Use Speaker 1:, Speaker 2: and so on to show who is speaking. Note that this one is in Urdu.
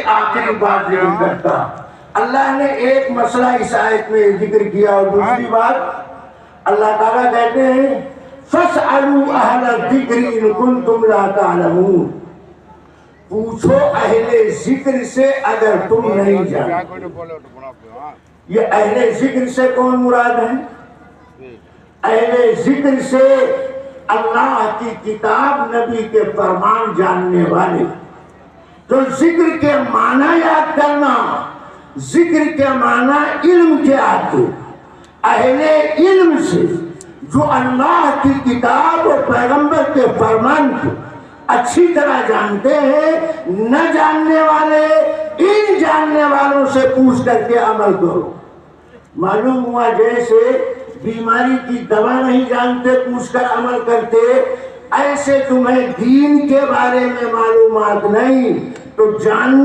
Speaker 1: آخری بات ذکر کرتا اللہ نے ایک مسئلہ اس آیت میں ذکر کیا اور دوسری بات اللہ تعالیٰ کہتے ہیں فَاسْأَلُوا أَهْلَ الذِّكْرِ إِن كُنتُمْ لَا تَعْلَمُونَ پوچھو اہل ذکر سے اگر تم نہیں جانتے۔ یہ اہل ذکر سے کون مراد ہے؟ اہل ذکر سے اللہ کی کتاب نبی کے فرمان جاننے والے، تو ذکر کے معنی یاد کرنا، ذکر کے معنی علم کے آتے، اہل علم سے جو اللہ کی کتاب اور پیغمبر کے فرمان کو اچھی طرح جانتے ہیں، نہ جاننے والے ان جاننے والوں سے پوچھ کر کے عمل کرو۔ معلوم ہوا جیسے بیماری کی دوا نہیں جانتے پوچھ کر عمل کرتے، ایسے تمہیں دین کے بارے میں معلومات نہیں تو جان